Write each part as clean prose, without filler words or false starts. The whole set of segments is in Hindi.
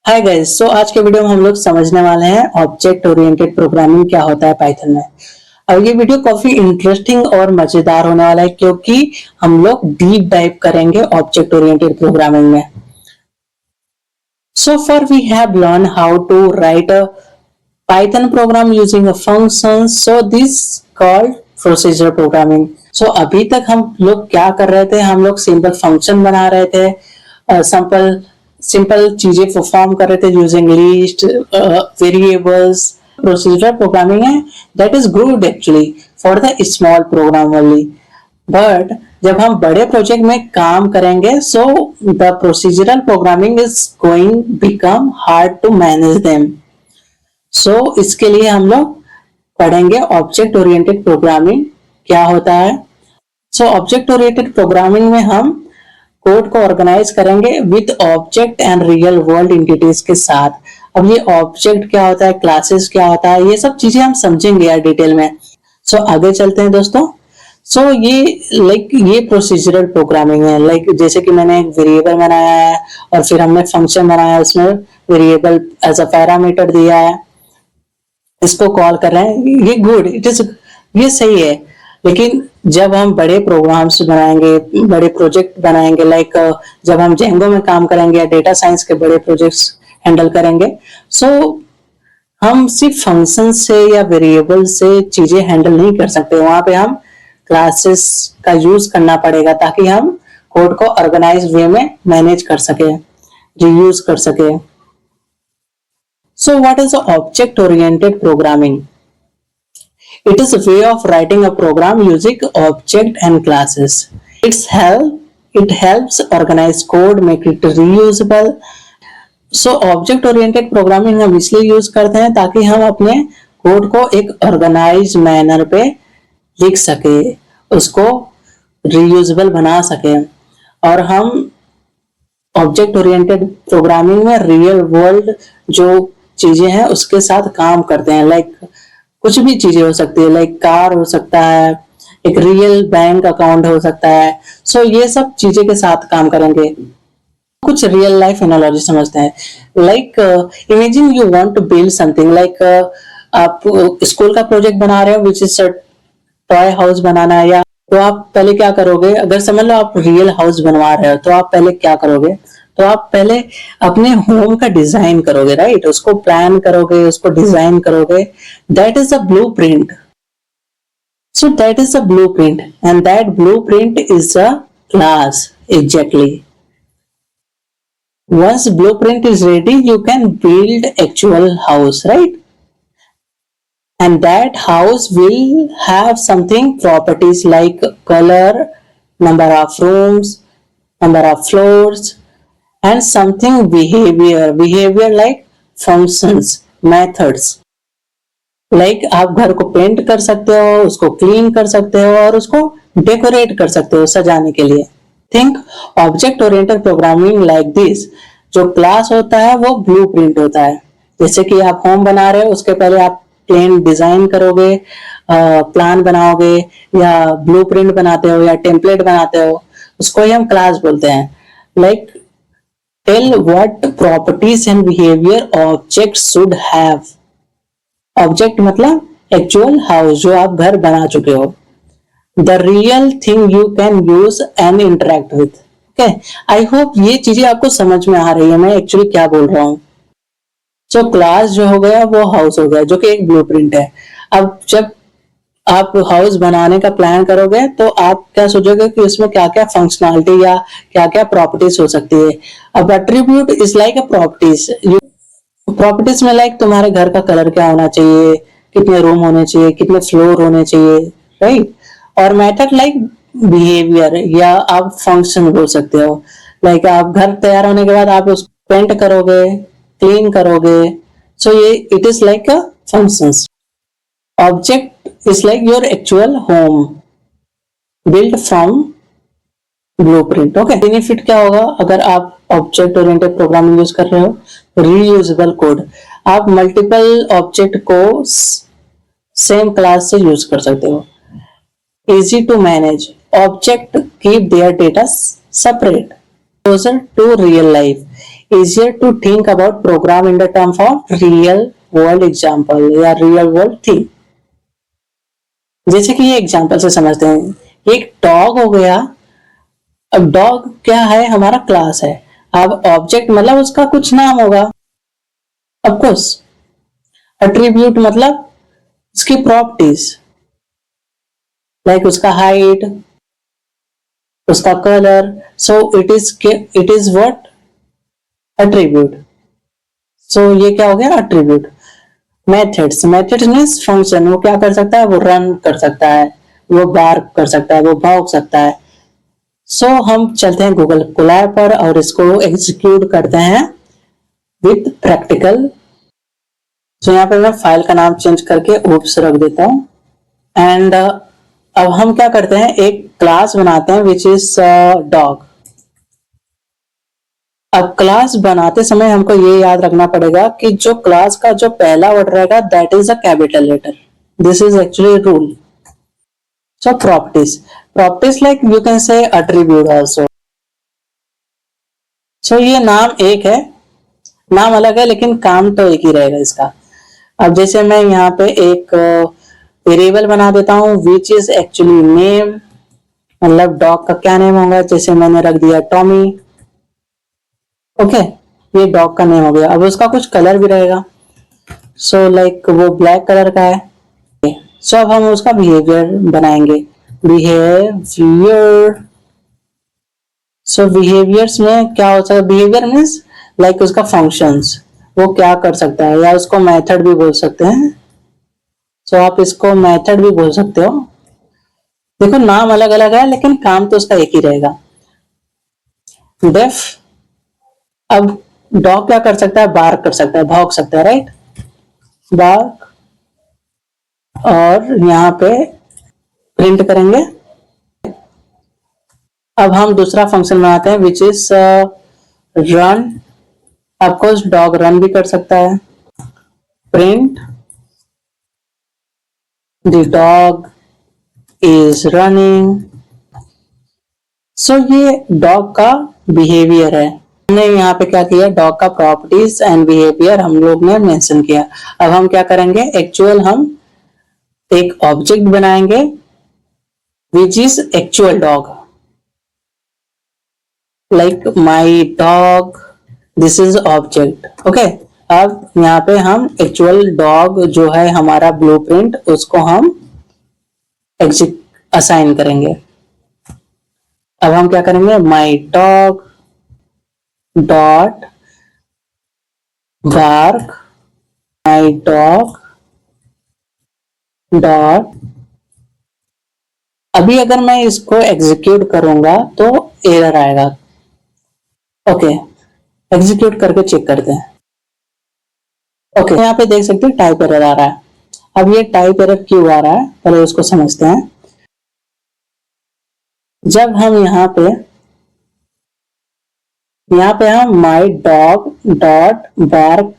हाय गाइस, सो आज के वीडियो में हम लोग समझने वाले हैं ऑब्जेक्ट ओरिएंटेड प्रोग्रामिंग क्या होता है पाइथन में। अब ये वीडियो काफी इंटरेस्टिंग और मजेदार होने वाला है क्योंकि हम लोग डीप डाइव करेंगे ऑब्जेक्ट ओरिएंटेड प्रोग्रामिंग में। So far we have learned how to write a Python program using a function. So this called procedural programming. So अभी तक हम लोग क्या कर रहे थे, हम लोग सिंपल फंक्शन बना रहे थे, सिंपल चीजें परफॉर्म कर रहे थे using list variables. Procedural programming है that is good actually for the small program only, but जब हम बड़े प्रोजेक्ट में काम करेंगे so the procedural programming is going become hard to manage them. So इसके लिए हम लोग पढ़ेंगे ऑब्जेक्ट ओरिएंटेड प्रोग्रामिंग क्या होता है। सो ऑब्जेक्ट ओरिएंटेड प्रोग्रामिंग में हम कोड को ऑर्गेनाइज करेंगे with object and real world entities के साथ। अब ये ऑब्जेक्ट क्या होता है, क्लासेस क्या होता है, ये सब चीजें हम समझेंगे यार डिटेल में। सो आगे चलते हैं दोस्तों। सो ये प्रोसीजरल प्रोग्रामिंग है। जैसे कि मैंने एक वेरिएबल बनाया है और फिर हमने फंक्शन बनाया है, उसमें वेरिएबल एज अ पैरामीटर दिया है, इसको कॉल कर रहे हैं, ये गुड, ये सही है। लेकिन जब हम बड़े प्रोग्राम्स बनाएंगे, बड़े प्रोजेक्ट बनाएंगे, जब हम जेंगो में काम करेंगे या डेटा साइंस के बड़े प्रोजेक्ट्स हैंडल करेंगे, सो हम सिर्फ फंक्शन से या वेरिएबल से चीजें हैंडल नहीं कर सकते। वहां पे हम क्लासेस का यूज करना पड़ेगा ताकि हम कोड को ऑर्गेनाइज वे में मैनेज कर सके, रीयूज कर सके। So what is object oriented programming? It is a way of writing a program using object and classes. It helps organize code, make it reusable. So object oriented programming हम इसलिए यूज करते हैं ताकि हम अपने कोड को एक ऑर्गेनाइज मैनर पे लिख सके, उसको रीयूजेबल बना सके। और हम ऑब्जेक्ट ओरिएंटेड प्रोग्रामिंग में रियल वर्ल्ड जो चीजें हैं उसके साथ काम करते हैं। कुछ भी चीजें हो सकती है, कार हो सकता है, एक रियल बैंक अकाउंट हो सकता है। सो ये सब चीजें के साथ काम करेंगे। कुछ रियल लाइफ एनालॉजी समझते हैं। Imagine you want to build something, आप स्कूल का प्रोजेक्ट बना रहे हो विच इज टॉय हाउस बनाना है, या तो आप पहले क्या करोगे, अगर समझ लो आप रियल हाउस बनवा रहे हो तो आप पहले क्या करोगे, तो आप पहले अपने होम का डिजाइन करोगे, राइट, उसको प्लान करोगे, उसको डिजाइन करोगे। That is a blueprint. So that is a blueprint and that blueprint is a class exactly. once blueprint is ready you can build actual house, right, and that house will have something properties like color, number of rooms, number of floors, and something behavior like functions, methods, आप घर को पेंट कर सकते हो, उसको क्लीन कर सकते हो और उसको डेकोरेट कर सकते हो सजाने के लिए। Think object oriented programming like this. जो क्लास होता है वो ब्लूप्रिंट होता है। जैसे कि आप होम बना रहे हो, उसके पहले आप प्लेन डिजाइन करोगे, प्लान बनाओगे, या ब्लूप्रिंट बनाते हो या टेम्पलेट बनाते हो, उसको ही हम क्लास बोलते हैं। Tell what properties and behaviour object should have. Object मतलब एक्चुअल हाउस जो आप घर बना चुके हो, the real thing you can use and interact with. Okay, I hope ये चीजें आपको समझ में आ रही है मैं एक्चुअली क्या बोल रहा हूँ। जो क्लास जो हो गया वो हाउस हो गया, जो कि एक ब्लूप्रिंट है। अब जब आप हाउस बनाने का प्लान करोगे तो आप क्या सोचोगे कि उसमें क्या क्या फंक्शनैलिटी या क्या क्या प्रॉपर्टीज हो सकती है। अब attribute is like a properties. Properties में तुम्हारे घर का कलर क्या होना चाहिए, कितने रूम होने चाहिए, कितने फ्लोर होने चाहिए, राइट। और मेथड बिहेवियर, या आप फंक्शन बोल सकते हो। आप घर तैयार होने के बाद आप उसको पेंट करोगे, क्लीन करोगे, सो ये it is like a functions. Object is like your actual home build from blueprint. Okay, benefit क्या होगा अगर आप ऑब्जेक्ट ओरिएंटेड प्रोग्रामिंग यूज कर रहे हो? Reusable code. आप मल्टीपल ऑब्जेक्ट को सेम क्लास से यूज कर सकते हो। easy to manage. Object keep their data separate, closer to real life. easier to think about program in the term of real world example या real world thing। जैसे कि ये एग्जाम्पल से समझते हैं, एक डॉग हो गया। अब डॉग क्या है, हमारा क्लास है। अब ऑब्जेक्ट मतलब उसका कुछ नाम होगा, ऑफ कोर्स। एट्रीब्यूट मतलब उसकी प्रॉपर्टीज, लाइक उसका हाइट, उसका colour. So it is what, attribute. So ये क्या हो गया, एट्रीब्यूट। Methods means function. वो क्या कर सकता है, वो रन कर सकता है, वो बार्क कर सकता है, वो भौंक सकता है। सो हम चलते हैं गूगल कोलैब पर और इसको एग्जीक्यूट करते हैं विथ प्रैक्टिकल। सो यहाँ पे मैं फाइल का नाम चेंज करके ओप्स रख देता हूँ। एंड अब हम क्या करते हैं, एक क्लास बनाते हैं विच इज डॉग। अब क्लास बनाते समय हमको ये याद रखना पड़ेगा कि जो क्लास का जो पहला वर्ड रहेगा that is a capital letter. This is actually rule. So properties like you can say attribute also. So ये नाम एक है, नाम अलग है लेकिन काम तो एक ही रहेगा इसका। अब जैसे मैं यहाँ पे एक वेरिएबल बना देता हूँ विच इज एक्चुअली नेम, मतलब डॉग का क्या नेम होगा। जैसे मैंने रख दिया टॉमी। ओके, ये डॉग का नेम हो गया। अब उसका कुछ कलर भी रहेगा। सो लाइक वो ब्लैक कलर का है। सो अब हम उसका बिहेवियर बनाएंगे, बिहेवियर। सो बिहेवियर्स में क्या हो सकता है, बिहेवियर मीन्स लाइक उसका फंक्शंस, वो क्या कर सकता है, या उसको मेथड भी बोल सकते हैं। सो आप इसको मेथड भी बोल सकते हो। देखो नाम अलग अलग है लेकिन काम तो उसका एक ही रहेगा, डेफ। अब डॉग क्या कर सकता है, बार्क कर सकता है, भौंक सकता है, राइट, बार्क। और यहाँ पे प्रिंट करेंगे। अब हम दूसरा फंक्शन बनाते हैं which is run. Of course dog run भी कर सकता है। Print the dog is running. So ये डॉग का बिहेवियर है। हमने यहाँ पे क्या किया, डॉग का प्रॉपर्टीज एंड बिहेवियर हम लोग ने मेंशन किया। अब हम क्या करेंगे, एक्चुअल हम एक ऑब्जेक्ट बनाएंगे which is actual dog, like my dog, this is object. Okay, अब यहाँ पे हम एक्चुअल डॉग जो है हमारा ब्लूप्रिंट, उसको हम असाइन करेंगे। अब हम क्या करेंगे, my dog dot bark, my dog dot. अभी अगर मैं इसको एग्जीक्यूट करूंगा तो एरर आएगा। ओके, एग्जीक्यूट करके चेक करते हैं। ओके, यहाँ पे देख सकते हैं टाइप एरर आ रहा है। अब ये टाइप एरर क्यों आ रहा है, पहले उसको समझते हैं। जब हम यहाँ पे हम my dog dot bark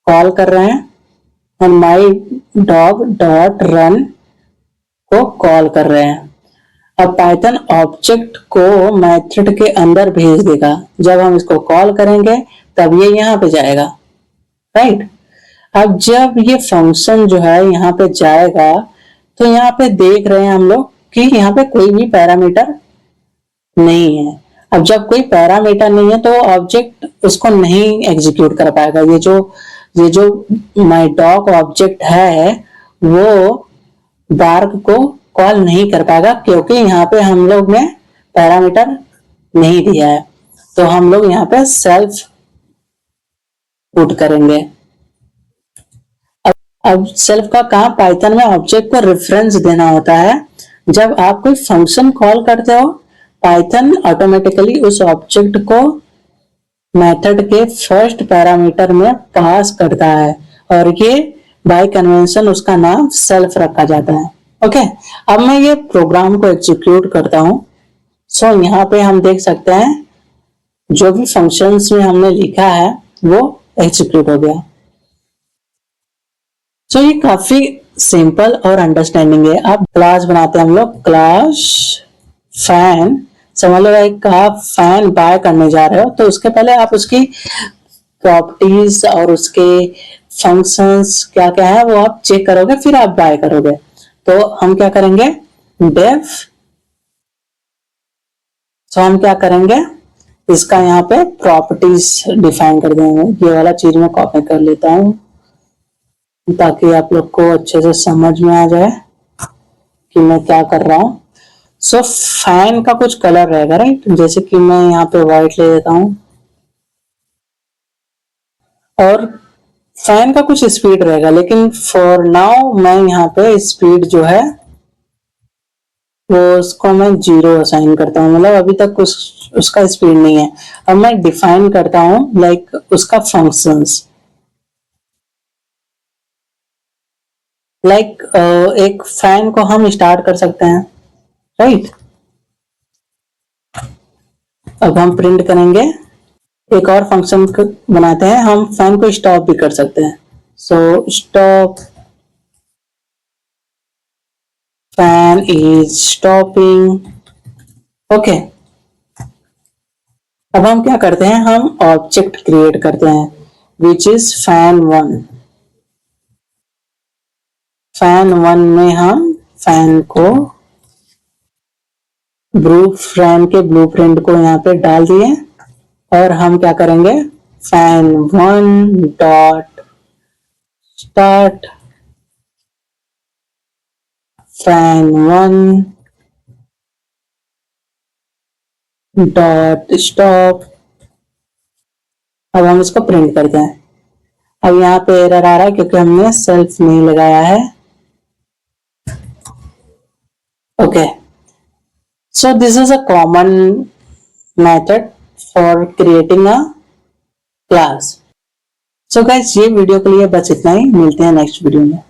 call कर रहे हैं और माई डॉग डॉट रन को कॉल कर रहे हैं। अब पाइथन ऑब्जेक्ट को मेथड के अंदर भेज देगा। जब हम इसको कॉल करेंगे तब ये यहाँ पे जाएगा, राइट। अब जब ये फंक्शन जो है यहाँ पे जाएगा तो यहाँ पे देख रहे हैं हम लोग कि यहाँ पे कोई भी पैरामीटर नहीं है। अब जब कोई पैरामीटर नहीं है तो ऑब्जेक्ट उसको नहीं एग्जीक्यूट कर पाएगा। ये जो माई डॉग ऑब्जेक्ट है वो बार्क को कॉल नहीं कर पाएगा क्योंकि यहाँ पे हम लोग ने पैरामीटर नहीं दिया है। तो हम लोग यहाँ पे सेल्फ पुट करेंगे। अब सेल्फ का काम पाइथन में ऑब्जेक्ट को रेफरेंस देना होता है। जब आप कोई फंक्शन कॉल करते हो पाइथन ऑटोमेटिकली उस ऑब्जेक्ट को मेथड के फर्स्ट पैरामीटर में पास करता है और ये बाय कन्वेंशन उसका नाम सेल्फ रखा जाता है। ओके, अब मैं ये प्रोग्राम को एग्जीक्यूट करता हूं। सो यहाँ पे हम देख सकते हैं जो भी फंक्शंस में हमने लिखा है वो एग्जीक्यूट हो गया। सो ये काफी सिंपल और अंडरस्टैंडिंग है। अब क्लास बनाते हैं हम लोग, क्लास फैन समझ लो एक आप फैन बाय करने जा रहे हो तो उसके पहले आप उसकी प्रॉपर्टीज और उसके फंक्शंस क्या क्या है वो आप चेक करोगे, फिर आप बाय करोगे। तो हम क्या करेंगे, डेफ, तो हम क्या करेंगे, इसका यहाँ पे प्रॉपर्टीज डिफाइन कर देंगे। ये वाला चीज मैं कॉपी कर लेता हूँ ताकि आप लोग को अच्छे से समझ में आ जाए कि मैं क्या कर रहा हूँ। सो फैन का कुछ कलर रहेगा, राइट, जैसे कि मैं यहाँ पे व्हाइट ले देता हूँ, और फैन का कुछ स्पीड रहेगा, लेकिन फॉर नाउ मैं यहाँ पे स्पीड जो है वो उसको मैं 0 असाइन करता हूँ, मतलब अभी तक उसका स्पीड नहीं है। अब मैं डिफाइन करता हूँ लाइक उसका फंक्शंस, लाइक एक फैन को हम स्टार्ट कर सकते हैं, राइट। अब हम प्रिंट करेंगे, एक और फंक्शन बनाते हैं, हम फैन को स्टॉप भी कर सकते हैं। So stop, fan is stopping, okay. अब हम क्या करते हैं, हम ऑब्जेक्ट क्रिएट करते हैं विच इज fan1। fan1 में हम फैन को फैन के ब्लूप्रिंट को यहाँ पे डाल दिए, और हम क्या करेंगे, fan1 dot start fan1 dot stop. अब हम इसको प्रिंट करते हैं। अब यहाँ पे एरर आ रहा है क्योंकि हमने सेल्फ नहीं लगाया है, okay. So this is a common method for creating a class. So guys, ये वीडियो के लिए बस इतना ही, मिलते हैं नेक्स्ट वीडियो में।